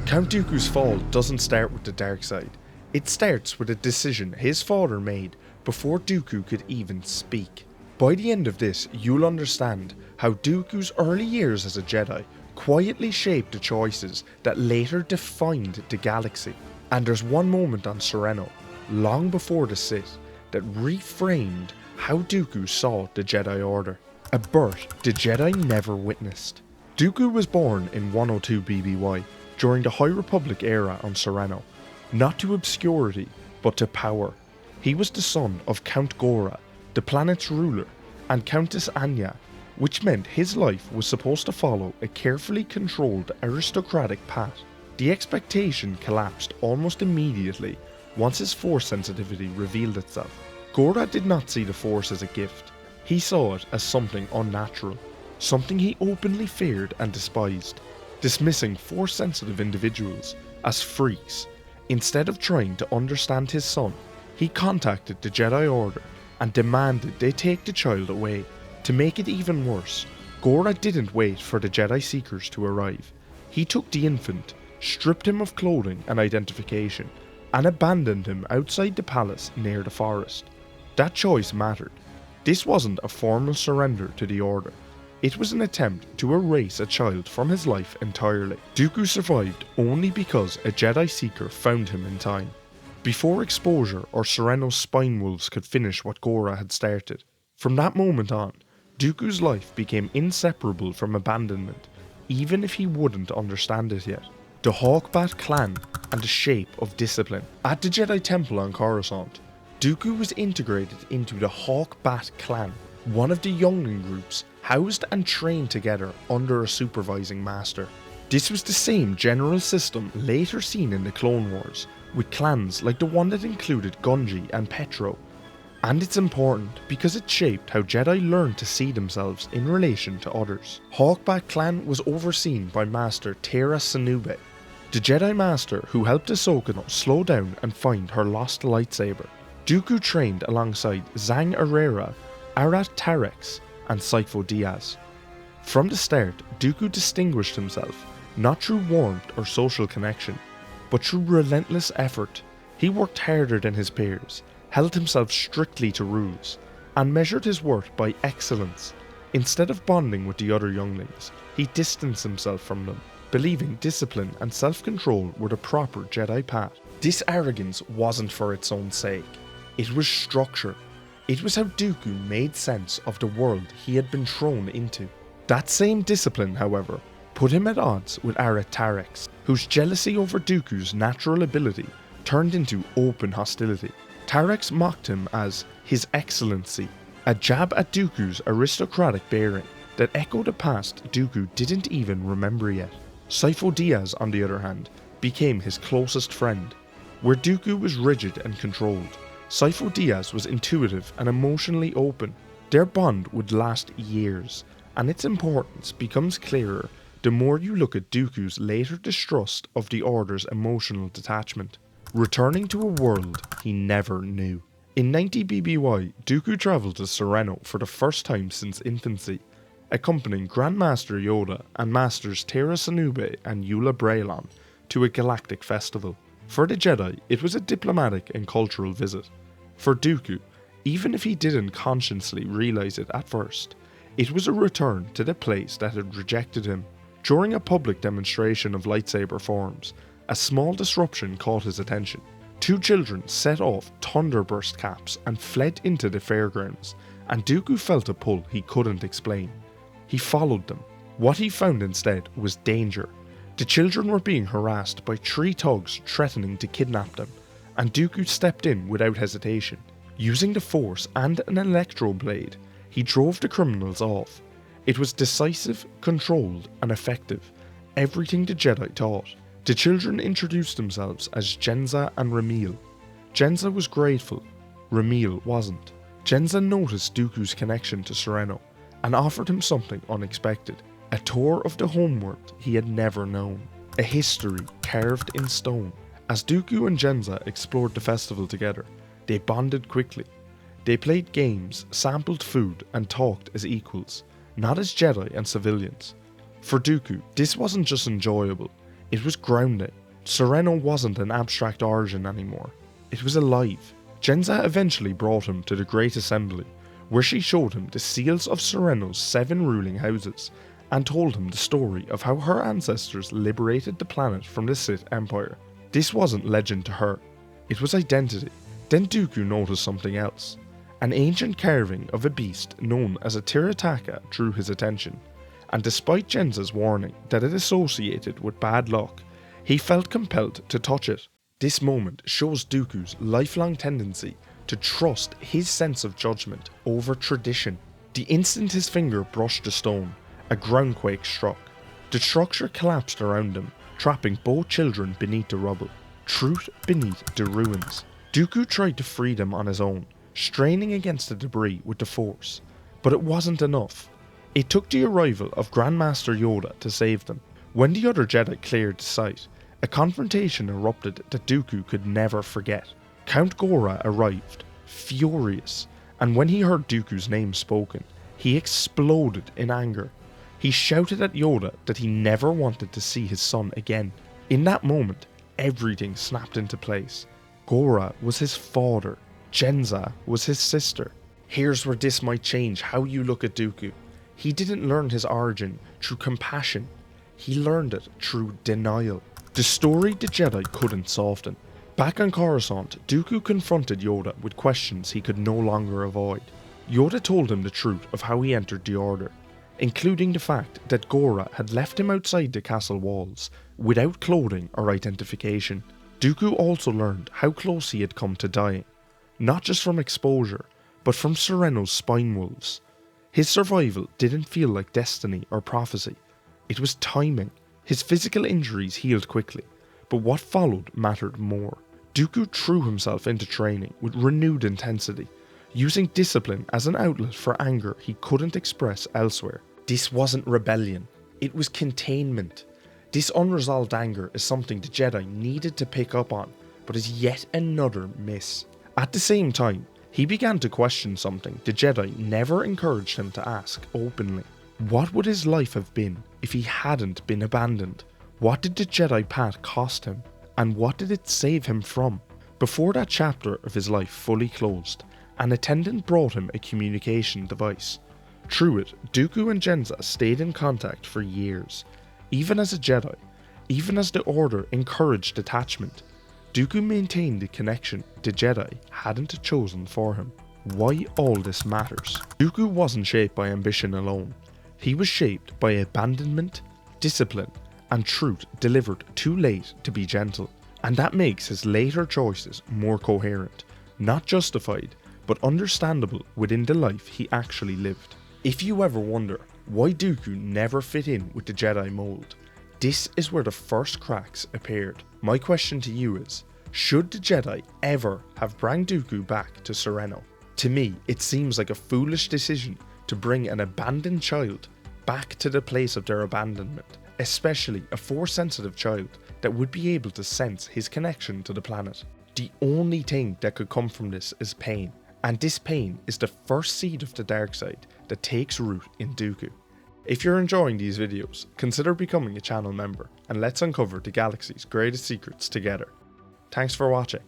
Count Dooku's fall doesn't start with the dark side. It starts with a decision his father made before Dooku could even speak. By the end of this, you'll understand how Dooku's early years as a Jedi quietly shaped the choices that later defined the galaxy. And there's one moment on Serenno, long before the Sith, that reframed how Dooku saw the Jedi Order. A birth the Jedi never witnessed. Dooku was born in 102 BBY, during the High Republic era on Serenno, not to obscurity, but to power. He was the son of Count Gora, the planet's ruler, and Countess Anya, which meant his life was supposed to follow a carefully controlled aristocratic path. The expectation collapsed almost immediately once his force sensitivity revealed itself. Gora did not see the force as a gift. He saw it as something unnatural, something he openly feared and despised, dismissing force-sensitive individuals as freaks. Instead of trying to understand his son, he contacted the Jedi Order and demanded they take the child away. To make it even worse, Gora didn't wait for the Jedi Seekers to arrive. He took the infant, stripped him of clothing and identification, and abandoned him outside the palace near the forest. That choice mattered. This wasn't a formal surrender to the Order. It was an attempt to erase a child from his life entirely. Dooku survived only because a Jedi Seeker found him in time, before exposure or Serenno's spine wolves could finish what Gora had started. From that moment on, Dooku's life became inseparable from abandonment, even if he wouldn't understand it yet. The Hawkbat clan and the shape of discipline. At the Jedi Temple on Coruscant, Dooku was integrated into the Hawkbat clan, one of the youngling groups housed and trained together under a supervising master. This was the same general system later seen in the Clone Wars, with clans like the one that included Gungi and Petro. And it's important because it shaped how Jedi learned to see themselves in relation to others. Hawkbat clan was overseen by Master Tera Sinube, the Jedi Master who helped Ahsoka slow down and find her lost lightsaber. Dooku trained alongside Zang Arrera, Arat Tarex, and Sifo Dyas. From the start, Dooku distinguished himself not through warmth or social connection, but through relentless effort. He worked harder than his peers, held himself strictly to rules, and measured his worth by excellence. Instead of bonding with the other younglings, he distanced himself from them, believing discipline and self-control were the proper Jedi path. This arrogance wasn't for its own sake. It was structure. It was how Dooku made sense of the world he had been thrown into. That same discipline, however, put him at odds with Arat Tarex, whose jealousy over Dooku's natural ability turned into open hostility. Tarex mocked him as His Excellency, a jab at Dooku's aristocratic bearing that echoed a past Dooku didn't even remember yet. Sifo Dyas, on the other hand, became his closest friend. Where Dooku was rigid and controlled, Sifo Dyas was intuitive and emotionally open. Their bond would last years, and its importance becomes clearer the more you look at Dooku's later distrust of the Order's emotional detachment, returning to a world he never knew. In 90 BBY, Dooku travelled to Serenno for the first time since infancy, accompanying Grandmaster Yoda and Masters Tera Sinube and Eula Braylon to a galactic festival. For the Jedi, it was a diplomatic and cultural visit. For Dooku, even if he didn't consciously realise it at first, it was a return to the place that had rejected him. During a public demonstration of lightsaber forms, a small disruption caught his attention. Two children set off thunderburst caps and fled into the fairgrounds, and Dooku felt a pull he couldn't explain. He followed them. What he found instead was danger. The children were being harassed by 3 thugs threatening to kidnap them, and Dooku stepped in without hesitation. Using the Force and an electro blade, he drove the criminals off. It was decisive, controlled, and effective, everything the Jedi taught. The children introduced themselves as Jenza and Ramil. Jenza was grateful, Ramil wasn't. Jenza noticed Dooku's connection to Serenno, and offered him something unexpected. A tour of the homeworld he had never known. A history carved in stone. As Dooku and Jenza explored the festival together, they bonded quickly. They played games, sampled food, and talked as equals, not as Jedi and civilians. For Dooku, this wasn't just enjoyable, It was grounding. Serenno wasn't an abstract origin anymore. It was alive. Genza eventually brought him to the Great Assembly, where she showed him the seals of Serenno's 7 ruling houses, and told him the story of how her ancestors liberated the planet from the Sith Empire. This wasn't legend to her, it was identity. Then Dooku noticed something else. An ancient carving of a beast known as a Tirataka drew his attention, and despite Genza's warning that it associated with bad luck, he felt compelled to touch it. This moment shows Dooku's lifelong tendency to trust his sense of judgment over tradition. The instant his finger brushed the stone, a groundquake struck. The structure collapsed around him, trapping both children beneath the rubble. Truth beneath the ruins. Dooku tried to free them on his own, straining against the debris with the Force, but it wasn't enough. It took the arrival of Grandmaster Yoda to save them. When the other Jedi cleared the site, a confrontation erupted that Dooku could never forget. Count Gora arrived, furious, and when he heard Dooku's name spoken, he exploded in anger. He shouted at Yoda that he never wanted to see his son again. In that moment, everything snapped into place. Gora was his father, Genza was his sister. Here's where this might change how you look at Dooku. He didn't learn his origin through compassion, he learned it through denial. The story the Jedi couldn't soften. Back on Coruscant, Dooku confronted Yoda with questions he could no longer avoid. Yoda told him the truth of how he entered the Order, including the fact that Gora had left him outside the castle walls, without clothing or identification. Dooku also learned how close he had come to dying, not just from exposure, but from Serenno's spine wolves. His survival didn't feel like destiny or prophecy, it was timing. His physical injuries healed quickly, but what followed mattered more. Dooku threw himself into training with renewed intensity, using discipline as an outlet for anger he couldn't express elsewhere. This wasn't rebellion, it was containment. This unresolved anger is something the Jedi needed to pick up on, but is yet another miss. At the same time, he began to question something the Jedi never encouraged him to ask openly. What would his life have been if he hadn't been abandoned? What did the Jedi path cost him? And what did it save him from? Before that chapter of his life fully closed, an attendant brought him a communication device. Through it, Dooku and Genza stayed in contact for years. Even as a Jedi, even as the Order encouraged detachment, Dooku maintained the connection the Jedi hadn't chosen for him. Why all this matters? Dooku wasn't shaped by ambition alone. He was shaped by abandonment, discipline, and truth delivered too late to be gentle. And that makes his later choices more coherent, not justified, but understandable within the life he actually lived. If you ever wonder why Dooku never fit in with the Jedi mold, this is where the first cracks appeared. My question to you is, should the Jedi ever have brought Dooku back to Serenno? To me, it seems like a foolish decision to bring an abandoned child back to the place of their abandonment, especially a Force-sensitive child that would be able to sense his connection to the planet. The only thing that could come from this is pain, and this pain is the first seed of the dark side that takes root in Dooku. If you're enjoying these videos, consider becoming a channel member and let's uncover the galaxy's greatest secrets together. Thanks for watching.